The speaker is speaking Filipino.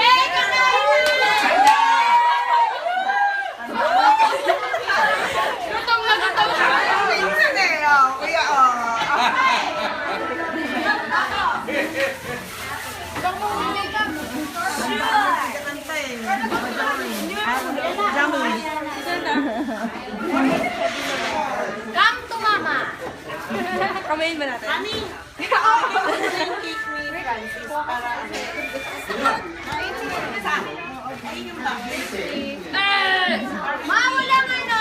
Yay! Kakain na! Gutom na gutom na. Minsan eh, oh. Kuya, oh. Kanta eh. Jamu. Come to mama. Kamayin ba natin? Mami! Cake ni Francis para Ma, walang ano.